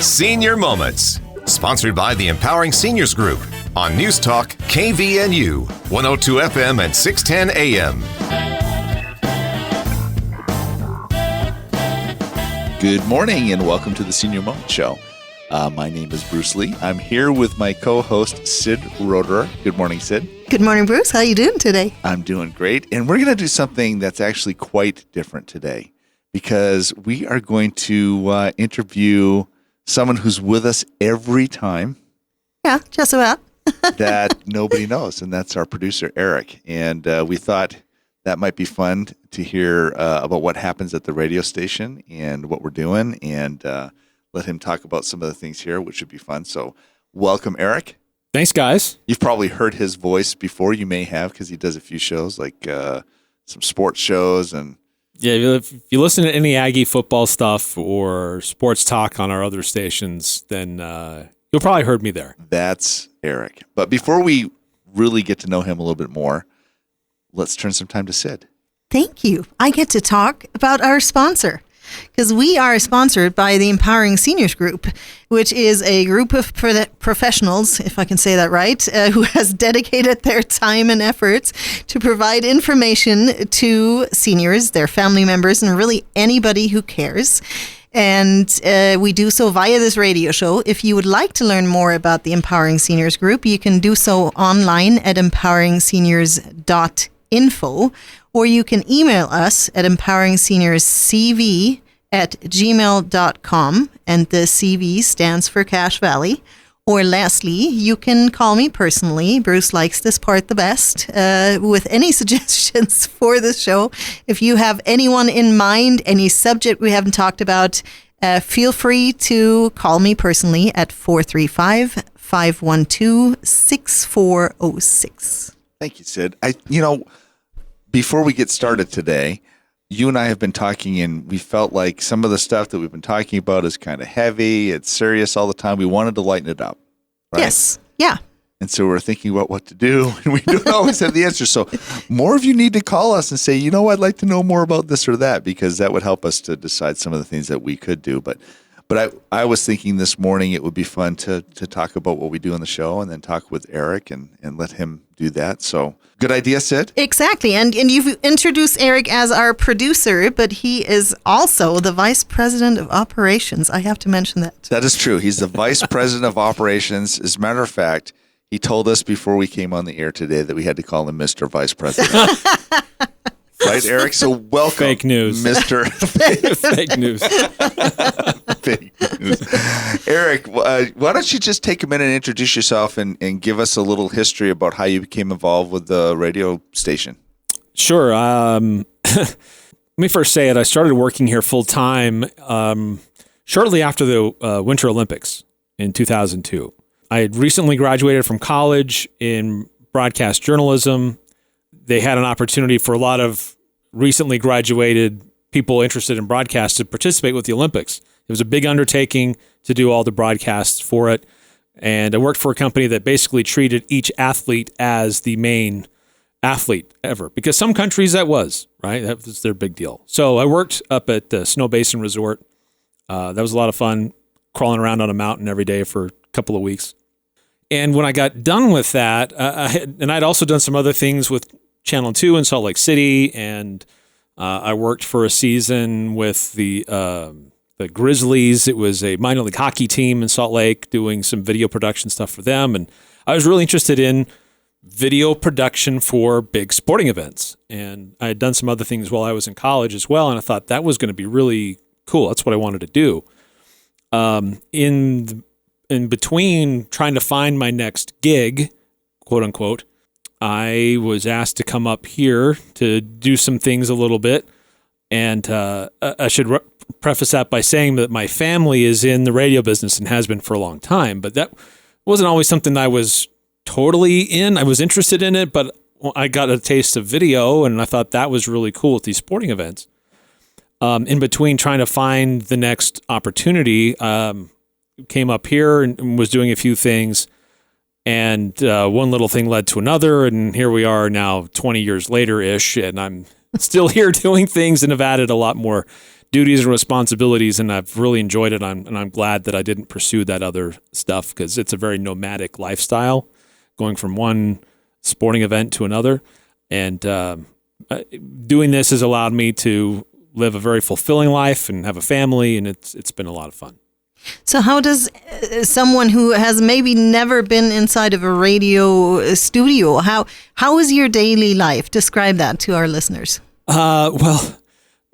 Senior Moments, sponsored by the Empowering Seniors Group on News Talk KVNU, 102 FM and 610 AM. Good morning and welcome to the Senior Moment Show. My name is Bruce Lee. I'm here with my co-host, Sid Roederer. Good morning, Sid. Good morning, Bruce. How are you doing today? I'm doing great. And we're going to do something that's actually quite different today because we are going to interview someone who's with us every time. Yeah, just about. that nobody knows, and that's our producer, Eric. And we thought that might be fun to hear about what happens at the radio station and what we're doing, and let him talk about some of the things here, which should be fun. So welcome, Eric. Thanks, guys. You've probably heard his voice before. You may have, because he does a few shows, like some sports shows. And yeah, if you listen to any Aggie football stuff or sports talk on our other stations, then you'll probably heard me there. That's Eric. But before we really get to know him a little bit more, let's turn some time to Sid. Thank you. I get to talk about our sponsor because we are sponsored by the Empowering Seniors Group, which is a group of professionals, if I can say that right, who has dedicated their time and efforts to provide information to seniors, their family members, and really anybody who cares. And we do so via this radio show. If you would like to learn more about the Empowering Seniors Group, you can do so online at empoweringseniors.info, or you can email us at empoweringseniorscv@gmail.com, and the CV stands for Cache Valley. Or lastly, you can call me personally. Bruce likes this part the best, with any suggestions for the show. If you have anyone in mind, any subject we haven't talked about, feel free to call me personally at 435-512-6406. Thank you, Sid. Before we get started today, you and I have been talking, and we felt like some of the stuff that we've been talking about is kind of heavy. It's serious all the time. We wanted to lighten it up. Right? Yes. Yeah. And so we're thinking about what to do, and we don't always have the answer. So more of you need to call us and say, I'd like to know more about this or that, because that would help us to decide some of the things that we could do. But I was thinking this morning it would be fun to talk about what we do on the show and then talk with Eric and let him do that. So good idea, Sid. Exactly. And you've introduced Eric as our producer, but he is also the Vice President of Operations. I have to mention that. That is true. He's the Vice President of Operations. As a matter of fact, he told us before we came on the air today that we had to call him Mr. Vice President. Right, Eric? So welcome. Fake news. Mr. Fake news. Fake news. Eric, why don't you just take a minute and introduce yourself and give us a little history about how you became involved with the radio station? Sure. Let me first say it. I started working here full-time shortly after the Winter Olympics in 2002. I had recently graduated from college in broadcast journalism. They had an opportunity for a lot of recently graduated people interested in broadcast to participate with the Olympics. It was a big undertaking to do all the broadcasts for it. And I worked for a company that basically treated each athlete as the main athlete ever, because some countries that was, right? That was their big deal. So I worked up at the Snow Basin Resort. That was a lot of fun, crawling around on a mountain every day for a couple of weeks. And when I got done with that, I'd also done some other things with Channel 2 in Salt Lake City, and I worked for a season with the Grizzlies. It was a minor league hockey team in Salt Lake, doing some video production stuff for them. And I was really interested in video production for big sporting events. And I had done some other things while I was in college as well, and I thought that was going to be really cool. That's what I wanted to do. In between trying to find my next gig, quote unquote, I was asked to come up here to do some things a little bit. And I should preface that by saying that my family is in the radio business and has been for a long time. But that wasn't always something I was totally in. I was interested in it, but I got a taste of video, and I thought that was really cool at these sporting events. In between trying to find the next opportunity, came up here and was doing a few things. And one little thing led to another, and here we are now 20 years later-ish, and I'm still here doing things and have added a lot more duties and responsibilities, and I've really enjoyed it. And I'm glad that I didn't pursue that other stuff because it's a very nomadic lifestyle, going from one sporting event to another. And doing this has allowed me to live a very fulfilling life and have a family, and it's been a lot of fun. So how does someone who has maybe never been inside of a radio studio, how is your daily life? Describe that to our listeners. Well,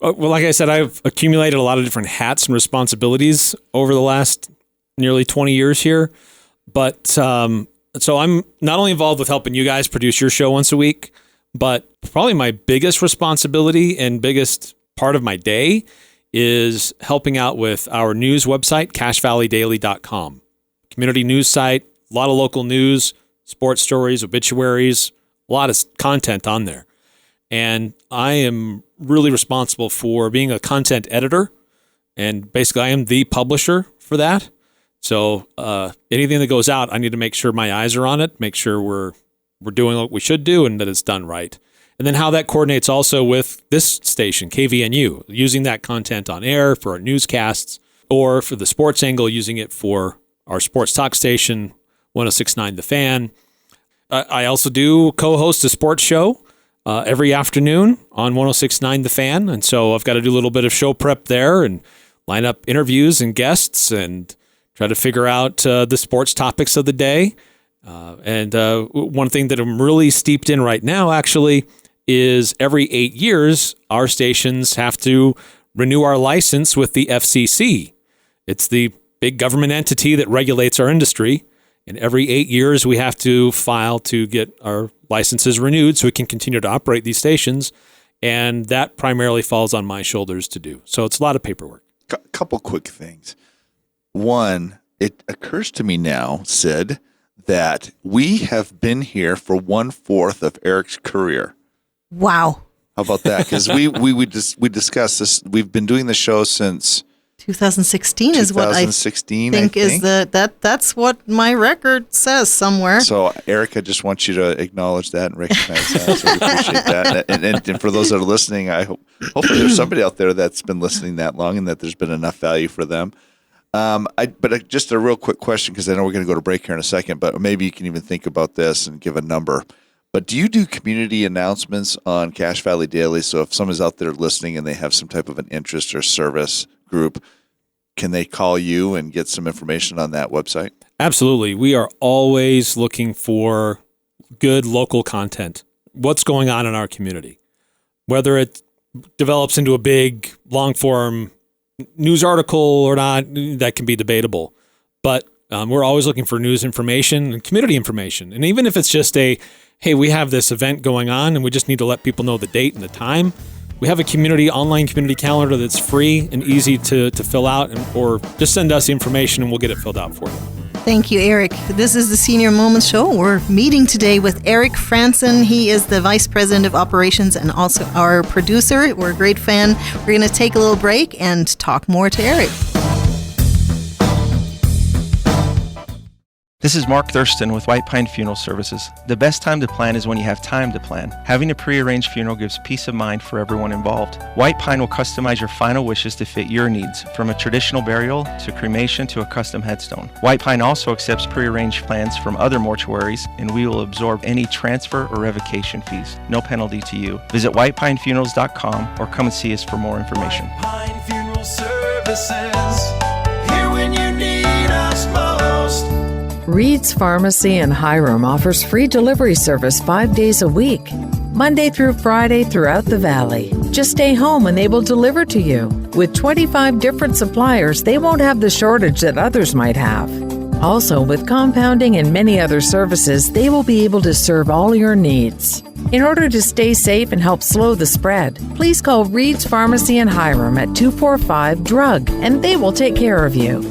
like I said, I've accumulated a lot of different hats and responsibilities over the last nearly 20 years here. But so I'm not only involved with helping you guys produce your show once a week, but probably my biggest responsibility and biggest part of my day is helping out with our news website, cachevalleydaily.com. Community news site, a lot of local news, sports stories, obituaries, a lot of content on there. And I am really responsible for being a content editor, and basically I am the publisher for that. So anything that goes out, I need to make sure my eyes are on it, make sure we're doing what we should do and that it's done right. And then how that coordinates also with this station, KVNU, using that content on air for our newscasts, or for the sports angle, using it for our sports talk station, 106.9 The Fan. I also do co-host a sports show every afternoon on 106.9 The Fan. And so I've got to do a little bit of show prep there and line up interviews and guests and try to figure out the sports topics of the day. And one thing that I'm really steeped in right now, actually, is every 8 years, our stations have to renew our license with the FCC. It's the big government entity that regulates our industry. And every 8 years, we have to file to get our licenses renewed so we can continue to operate these stations. And that primarily falls on my shoulders to do. So it's a lot of paperwork. A couple quick things. One, it occurs to me now, Sid, that we have been here for 1/4 of Eric's career. Wow. How about that? Because we discussed this. We've been doing the show since 2016 is what I think is that's what my record says somewhere. So Eric, I just want you to acknowledge that and recognize that. So we appreciate that. And for those that are listening, hopefully there's somebody out there that's been listening that long and that there's been enough value for them. But just a real quick question, because I know we're going to go to break here in a second, but maybe you can even think about this and give a number. But do you do community announcements on Cache Valley Daily? So if someone's out there listening and they have some type of an interest or service group, can they call you and get some information on that website? Absolutely. We are always looking for good local content. What's going on in our community? Whether it develops into a big, long-form news article or not, that can be debatable. But we're always looking for news information and community information. And even if it's just hey, we have this event going on and we just need to let people know the date and the time, we have a online community calendar that's free and easy to fill out, or just send us the information and we'll get it filled out for you. Thank you, Eric. This is the Senior Moments Show. We're meeting today with Eric Franson. He is the Vice President of Operations and also our producer. We're a great fan. We're going to take a little break and talk more to Eric. This is Mark Thurston with White Pine Funeral Services. The best time to plan is when you have time to plan. Having a pre-arranged funeral gives peace of mind for everyone involved. White Pine will customize your final wishes to fit your needs, from a traditional burial to cremation to a custom headstone. White Pine also accepts pre-arranged plans from other mortuaries, and we will absorb any transfer or revocation fees. No penalty to you. Visit whitepinefunerals.com or come and see us for more information. White Pine Funeral Services, here when you need us most. Reed's Pharmacy in Hiram offers free delivery service 5 days a week, Monday through Friday throughout the valley. Just stay home and they will deliver to you. With 25 different suppliers, they won't have the shortage that others might have. Also, with compounding and many other services, they will be able to serve all your needs. In order to stay safe and help slow the spread, please call Reed's Pharmacy in Hiram at 245-DRUG and they will take care of you.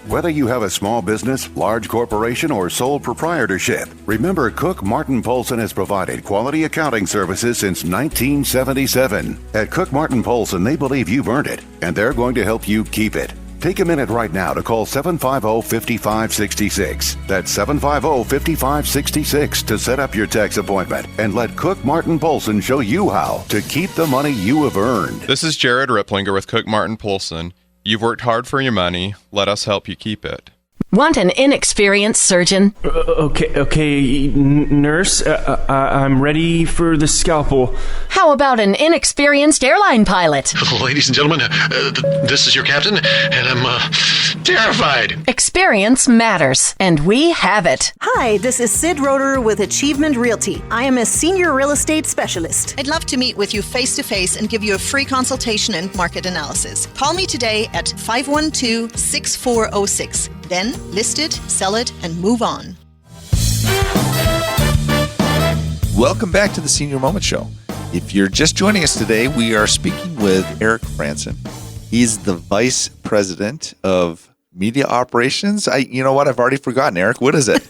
Whether you have a small business, large corporation, or sole proprietorship, remember Cook Martin Polson has provided quality accounting services since 1977. At Cook Martin Polson, they believe you've earned it, and they're going to help you keep it. Take a minute right now to call 750-5566. That's 750-5566 to set up your tax appointment and let Cook Martin Polson show you how to keep the money you have earned. This is Jared Ripplinger with Cook Martin Polson. You've worked hard for your money. Let us help you keep it. Want an inexperienced surgeon? Okay, nurse, I'm ready for the scalpel. How about an inexperienced airline pilot? Ladies and gentlemen, this is your captain, and I'm terrified. Experience matters, and we have it. Hi, this is Sid Roeder with Achievement Realty. I am a senior real estate specialist. I'd love to meet with you face-to-face and give you a free consultation and market analysis. Call me today at 512-6406. Then list it, sell it, and move on. Welcome back to the Senior Moment Show. If you're just joining us today, we are speaking with Eric Franson. He's the Vice President of Media Operations. You know what? I've already forgotten, Eric. What is it?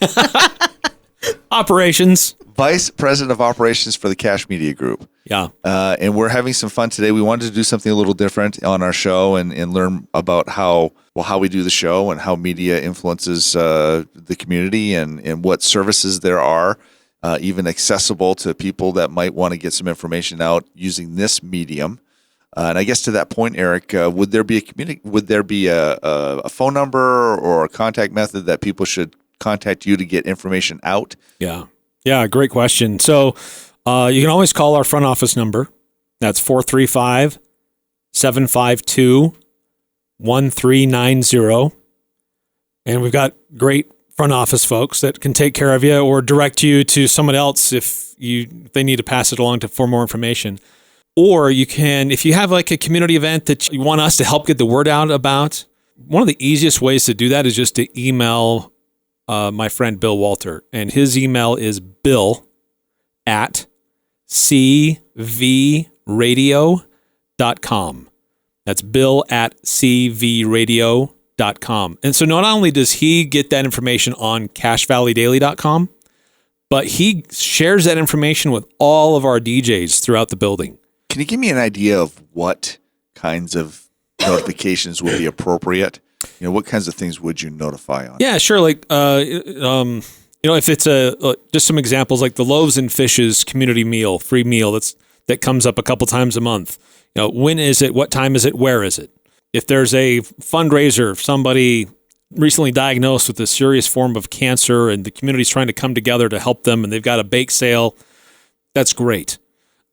Operations. Vice President of Operations for the Cash Media Group. Yeah. And we're having some fun today. We wanted to do something a little different on our show and learn about how we do the show and how media influences the community and what services there are, even accessible to people that might want to get some information out using this medium. And I guess to that point, Eric, would there be a phone number or a contact method that people should contact you to get information out? Yeah, great question. So you can always call our front office number. That's 435-752-1390. And we've got great front office folks that can take care of you or direct you to someone else if they need to pass it along for more information. Or you can, if you have like a community event that you want us to help get the word out about, one of the easiest ways to do that is just to email my friend Bill Walter. And his email is bill@cvradio.com. That's bill@cvradio.com. And so not only does he get that information on cashvalleydaily.com, but he shares that information with all of our DJs throughout the building. Can you give me an idea of what kinds of notifications would be appropriate? What kinds of things would you notify on? Yeah, sure. Like, if it's just some examples, like the Loaves and Fishes community meal, free meal that comes up a couple times a month. When is it? What time is it? Where is it? If there's a fundraiser, somebody recently diagnosed with a serious form of cancer and the community's trying to come together to help them and they've got a bake sale, that's great.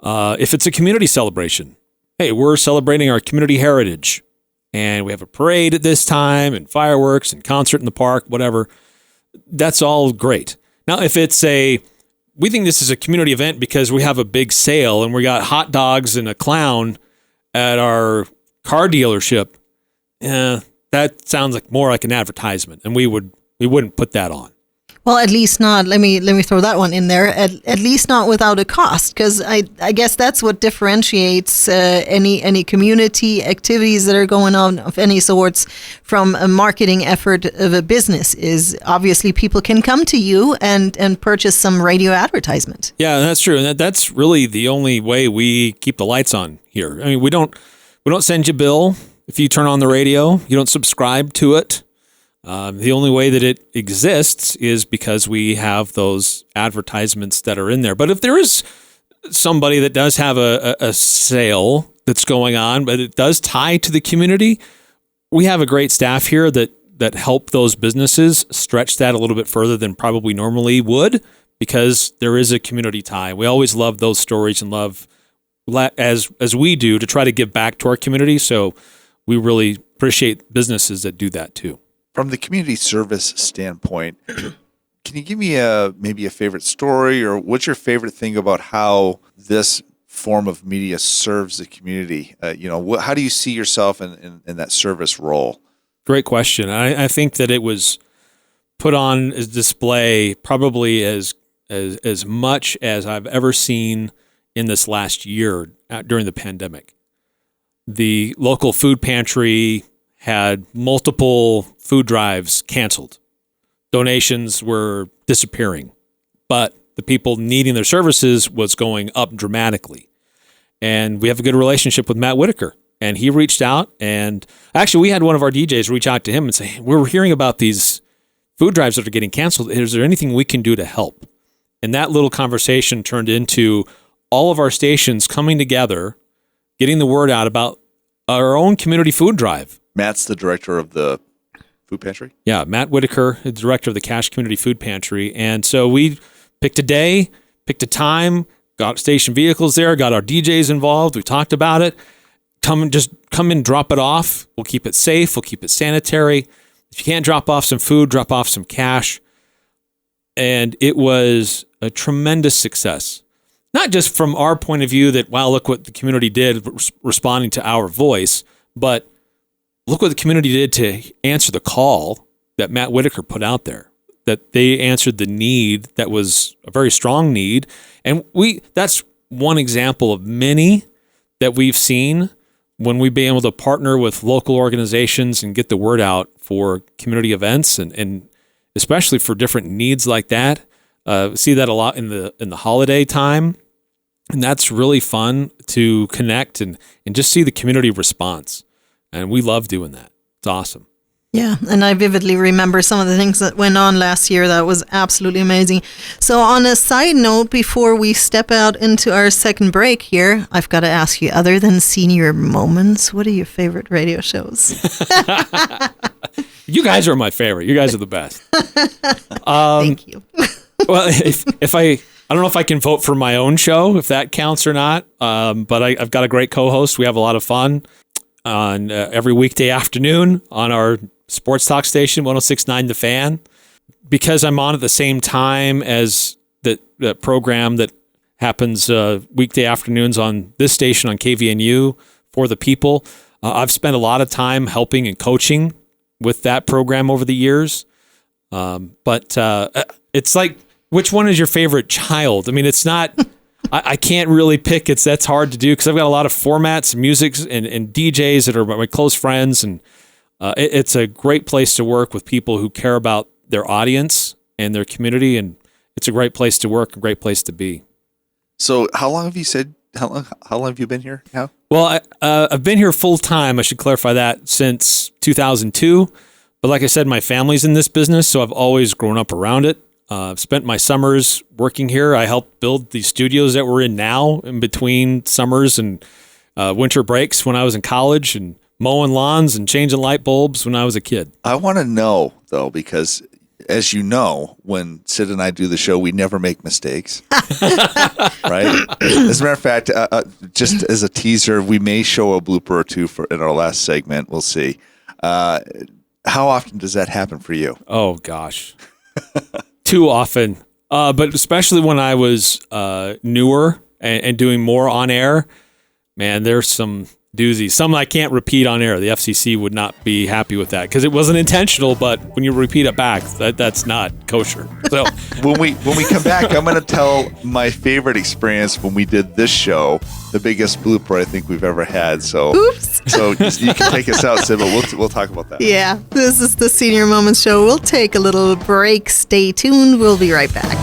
If it's a community celebration, hey, we're celebrating our community heritage and we have a parade at this time and fireworks and concert in the park, whatever, that's all great. Now, if it's we think this is a community event because we have a big sale and we got hot dogs and a clown at our car dealership, that sounds more like an advertisement, and we wouldn't put that on. Well, at least not. Let me throw that one in there. At least not without a cost, because I guess that's what differentiates any community activities that are going on of any sorts from a marketing effort of a business. Is obviously people can come to you and purchase some radio advertisement. Yeah, that's true, and that's really the only way we keep the lights on here. I mean, we don't send you a bill if you turn on the radio. You don't subscribe to it. The only way that it exists is because we have those advertisements that are in there. But if there is somebody that does have a sale that's going on, but it does tie to the community, we have a great staff here that help those businesses stretch that a little bit further than probably normally would, because there is a community tie. We always love those stories and love, as we do, to try to give back to our community. So we really appreciate businesses that do that too. From the community service standpoint, can you give me maybe a favorite story, or what's your favorite thing about how this form of media serves the community? How do you see yourself in that service role? Great question. I think that it was put on as display probably as much as I've ever seen in this last year during the pandemic. The local food pantry had multiple food drives canceled. Donations were disappearing, but the people needing their services was going up dramatically. And we have a good relationship with Matt Whitaker, And he reached out, and actually we had one of our DJs reach out to him and say, we're hearing about these food drives that are getting canceled. Is there anything we can do to help? And that little conversation turned into all of our stations coming together, getting the word out about our own community food drive. Matt's the director of the food pantry? Yeah, Matt Whitaker, the director of the Cache Community Food Pantry. And so we picked a day, picked a time, got station vehicles there, got our DJs involved. We talked about it. Come in, drop it off. We'll keep it safe. We'll keep it sanitary. If you can't drop off some food, drop off some cash. And it was a tremendous success. Not just from our point of view that, wow, look what the community did responding to our voice, but look what the community did to answer the call that Matt Whitaker put out there, that they answered the need that was a very strong need. And that's one example of many that we've seen when we've been able to partner with local organizations and get the word out for community events and especially for different needs like that. See that a lot in the holiday time. And that's really fun to connect and just see the community response. And we love doing that. It's awesome. Yeah, and I vividly remember some of the things that went on last year. That was absolutely amazing. So on a side note, before we step out into our second break here, I've got to ask you, other than Senior Moments, what are your favorite radio shows? You guys are my favorite. You guys are the best. Thank you. Well, if I don't know if I can vote for my own show, if that counts or not, but I've got a great co-host. We have a lot of fun on every weekday afternoon on our sports talk station, 106.9 The Fan. Because I'm on at the same time as the program that happens weekday afternoons on this station on KVNU for the people, I've spent a lot of time helping and coaching with that program over the years. But it's like, which one is your favorite child? I mean, it's not... I can't really pick. That's hard to do because I've got a lot of formats, music, and DJs that are my close friends, and it's a great place to work with people who care about their audience and their community, and it's a great place to work, a great place to be. So, how long have you said? How long have you been here now? Well, I've been here full time. I should clarify that, since 2002. But like I said, my family's in this business, so I've always grown up around it. I've spent my summers working here. I helped build the studios that we're in now in between summers and winter breaks when I was in college, and mowing lawns and changing light bulbs when I was a kid. I want to know, though, because as you know, when Sid and I do the show, we never make mistakes. Right? As a matter of fact, just as a teaser, we may show a blooper or two in our last segment. We'll see. How often does that happen for you? Oh, gosh. Too often, but especially when I was newer and doing more on air, man, there's some doozies. Some I can't repeat on air. The FCC would not be happy with that because it wasn't intentional, but when you repeat it back, that's not kosher. So when we come back, I'm going to tell my favorite experience when we did this show, the biggest blooper I think we've ever had. So, oops. So you can take us out, Sid, but we'll talk about that. Yeah, this is the Senior Moments Show. We'll take a little break. Stay tuned. We'll be right back.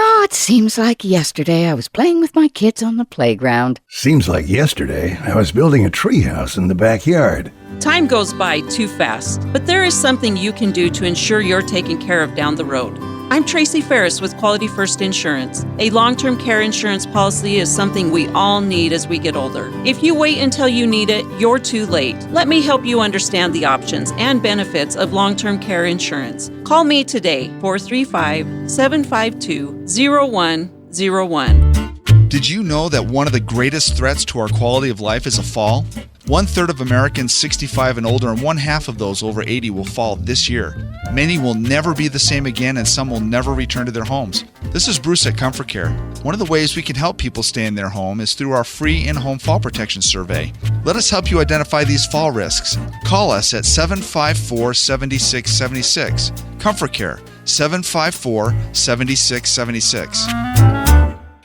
Oh, it seems like yesterday I was playing with my kids on the playground. Seems like yesterday I was building a treehouse in the backyard. Time goes by too fast, but there is something you can do to ensure you're taken care of down the road. I'm Tracy Ferris with Quality First Insurance. A long-term care insurance policy is something we all need as we get older. If you wait until you need it, you're too late. Let me help you understand the options and benefits of long-term care insurance. Call me today, 435-752-0101. Did you know that one of the greatest threats to our quality of life is a fall? 1/3 of Americans 65 and older, and 1/2 of those over 80 will fall this year. Many will never be the same again, and some will never return to their homes. This is Bruce at Comfort Care. One of the ways we can help people stay in their home is through our free in-home fall protection survey. Let us help you identify these fall risks. Call us at 754-7676. Comfort Care, 754-7676.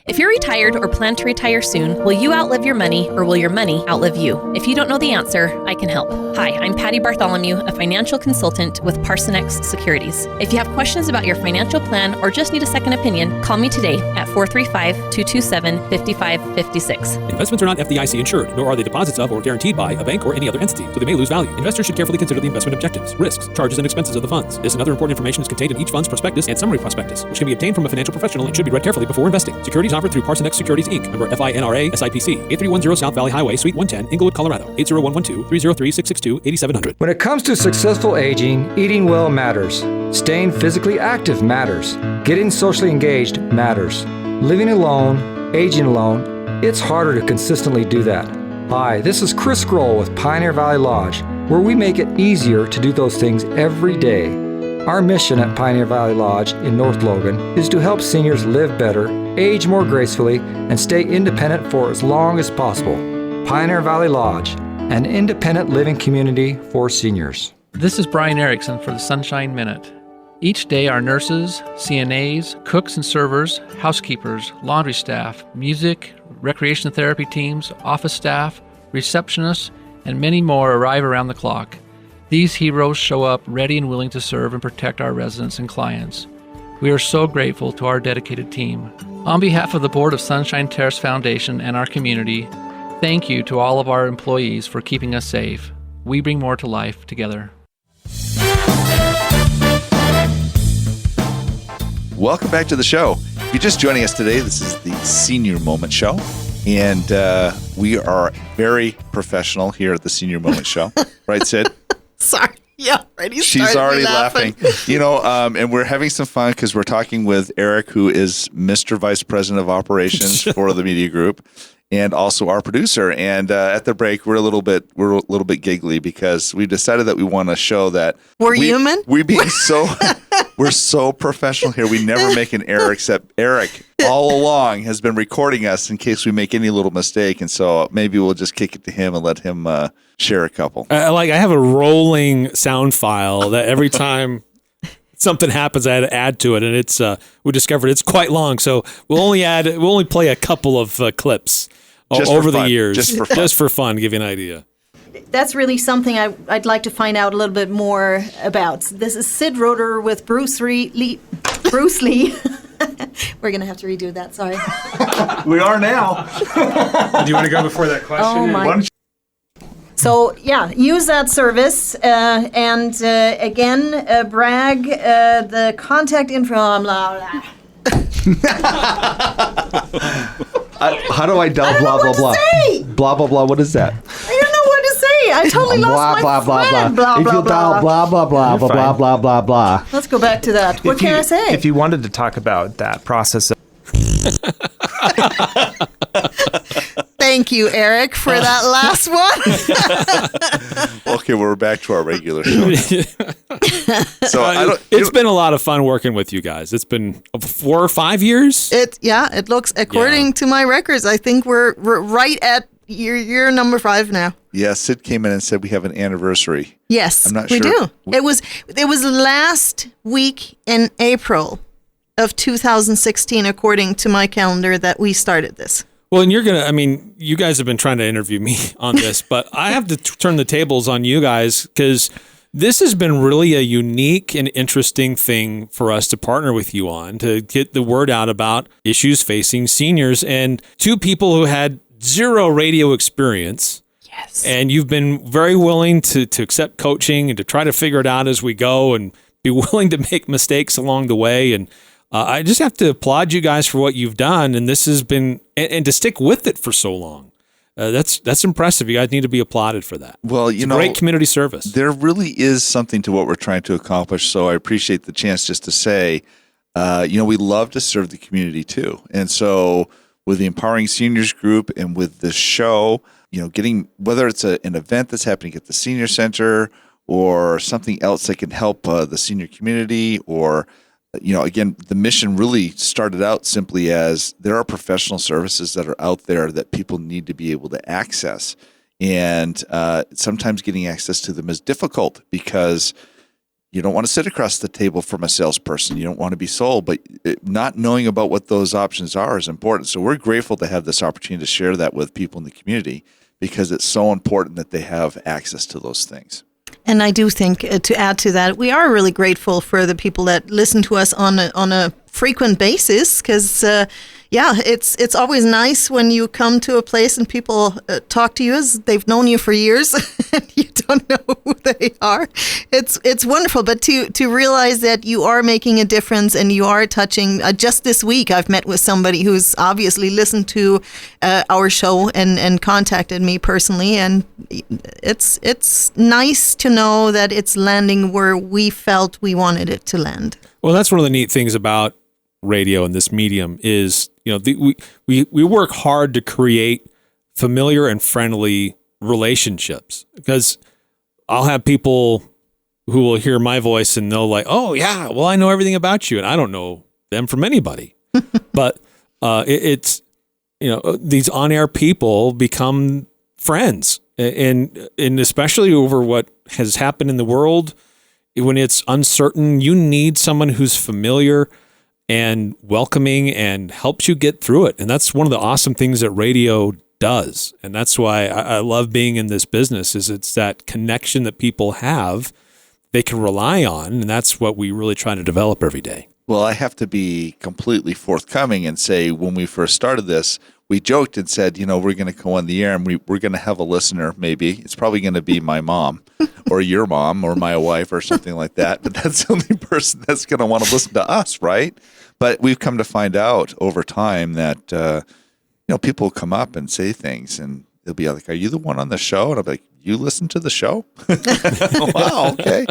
If you're retired or plan to retire soon, will you outlive your money or will your money outlive you? If you don't know the answer, I can help. Hi, I'm Patty Bartholomew, a financial consultant with Parsonex Securities. If you have questions about your financial plan or just need a second opinion, call me today at 435-227-5556. Investments are not FDIC insured, nor are they deposits of or guaranteed by a bank or any other entity, so they may lose value. Investors should carefully consider the investment objectives, risks, charges, and expenses of the funds. This and other important information is contained in each fund's prospectus and summary prospectus, which can be obtained from a financial professional and should be read carefully before investing. Securities offered through Parsonex Securities, Inc., member FINRA, SIPC, 8310 South Valley Highway, Suite 110, Inglewood, Colorado, 80112-303-662-8700. When it comes to successful aging, eating well matters. Staying physically active matters. Getting socially engaged matters. Living alone, aging alone, it's harder to consistently do that. Hi, this is Chris Grohl with Pioneer Valley Lodge, where we make it easier to do those things every day. Our mission at Pioneer Valley Lodge in North Logan is to help seniors live better, age more gracefully, and stay independent for as long as possible. Pioneer Valley Lodge, an independent living community for seniors. This is Brian Erickson for the Sunshine Minute. Each day, our nurses, CNAs, cooks and servers, housekeepers, laundry staff, music, recreation therapy teams, office staff, receptionists, and many more arrive around the clock. These heroes show up ready and willing to serve and protect our residents and clients. We are so grateful to our dedicated team. On behalf of the Board of Sunshine Terrace Foundation and our community, thank you to all of our employees for keeping us safe. We bring more to life together. Welcome back to the show. If you're just joining us today, this is the Senior Moment Show. And we are very professional here at the Senior Moment Show. Right, Sid? Sorry. Yeah, already She's already laughing. You know, and we're having some fun because we're talking with Eric, who is Mr. Vice President of Operations for the media group, and also our producer. And at the break, we're a little bit giggly because we decided that we want to show that we're human. We're so professional here. We never make an error, except Eric all along has been recording us in case we make any little mistake. And so maybe we'll just kick it to him and let him share a couple. I have a rolling sound file that every time something happens, I had to add to it. And it's we discovered it's quite long. So we'll only play a couple of clips over the years. Just for fun, give you an idea. That's really something I'd like to find out a little bit more about. This is Sid Roeder with Bruce Lee. We're going to have to redo that, sorry. We are now. Do you want to go before that question? Oh, my. So, yeah, use that service. And again, brag the contact info. Blah, blah. How do I dial blah, blah, blah? Blah, blah, blah. What is that? I don't know what to say. I totally lost my friend. Blah, if blah, you dial blah, blah, blah, blah, blah, blah, blah, blah. Let's go back to that. What can I say? If you wanted to talk about that process of Thank you, Eric, for that last one. Okay, we're back to our regular show. It's been a lot of fun working with you guys. It's been 4 or 5 years. It looks, according to my records, I think we're right at year number 5 now. Yeah, Sid came in and said we have an anniversary. Yes, I'm not we sure. do. It was last week in April of 2016, according to my calendar, that we started this. Well, and you guys have been trying to interview me on this, but I have to turn the tables on you guys because this has been really a unique and interesting thing for us to partner with you on to get the word out about issues facing seniors and 2 people who had 0 radio experience. Yes. And you've been very willing to accept coaching and to try to figure it out as we go and be willing to make mistakes along the way. And I just have to applaud you guys for what you've done. And this has been, and to stick with it for so long. That's impressive. You guys need to be applauded for that. Well, it's great community service. There really is something to what we're trying to accomplish. So I appreciate the chance just to say, we love to serve the community too. And so with the Empowering Seniors Group and with the show, getting, whether it's an event that's happening at the senior center or something else that can help the senior community, or, again, the mission really started out simply as there are professional services that are out there that people need to be able to access. And sometimes getting access to them is difficult because, you don't want to sit across the table from a salesperson. You don't want to be sold, but not knowing about what those options are is important. So we're grateful to have this opportunity to share that with people in the community because it's so important that they have access to those things. And I do think, to add to that, we are really grateful for the people that listen to us on a frequent basis because, it's always nice when you come to a place and people talk to you as they've known you for years and you don't know who they are. It's wonderful, but to realize that you are making a difference and you are touching. Just this week, I've met with somebody who's obviously listened to our show and contacted me personally, and it's nice to know that it's landing where we felt we wanted it to land. Well, that's one of the neat things about radio and this medium is, we work hard to create familiar and friendly relationships because I'll have people who will hear my voice and they'll like, oh yeah, well, I know everything about you and I don't know them from anybody. But it's these on-air people become friends and especially over what has happened in the world when it's uncertain, you need someone who's familiar and welcoming and helps you get through it. And that's one of the awesome things that radio does. And that's why I love being in this business is it's that connection that people have they can rely on. And that's what we really try to develop every day. Well, I have to be completely forthcoming and say when we first started this, we joked and said, we're going to go on the air and we're going to have a listener, maybe. It's probably going to be my mom or your mom or my wife or something like that. But that's the only person that's going to want to listen to us, right? But we've come to find out over time that, people come up and say things and they'll be like, are you the one on the show? And I'll be like, you listen to the show? Wow, okay.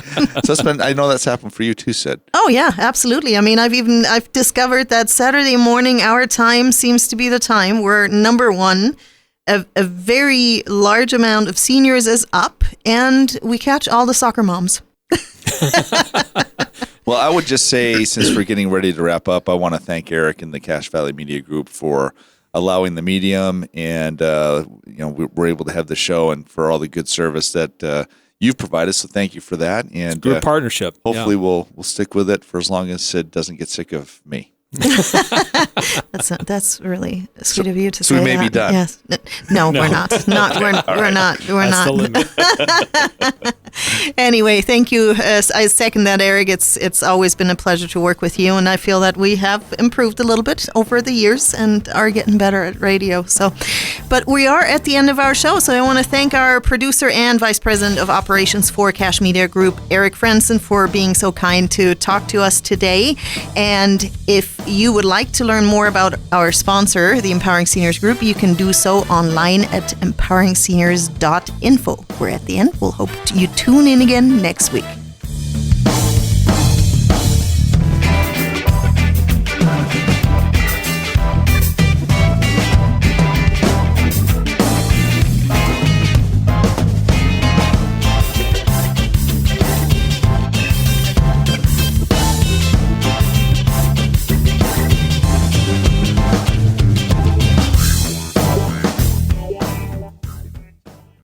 So I know that's happened for you too, Sid. Oh yeah, absolutely. I mean, I've discovered that Saturday morning, our time seems to be the time where number one, a very large amount of seniors is up and we catch all the soccer moms. Well, I would just say, since we're getting ready to wrap up, I want to thank Eric and the Cache Valley Media Group for allowing the medium, and we're able to have the show, and for all the good service that you've provided. So thank you for that. And good partnership. Hopefully, we'll stick with it for as long as Sid doesn't get sick of me. That's really sweet of you to say. So we may that. be done. Yes. No, we're not. We're not. Anyway, thank you. I second that, Eric. It's always been a pleasure to work with you, and I feel that we have improved a little bit over the years and are getting better at radio. But we are at the end of our show, so I want to thank our producer and Vice President of Operations for Cache Media Group, Eric Frenson, for being so kind to talk to us today. And if you would like to learn more about our sponsor, the Empowering Seniors Group, you can do so online at empoweringseniors.info. We're at the end. We'll hope you tune in again next week.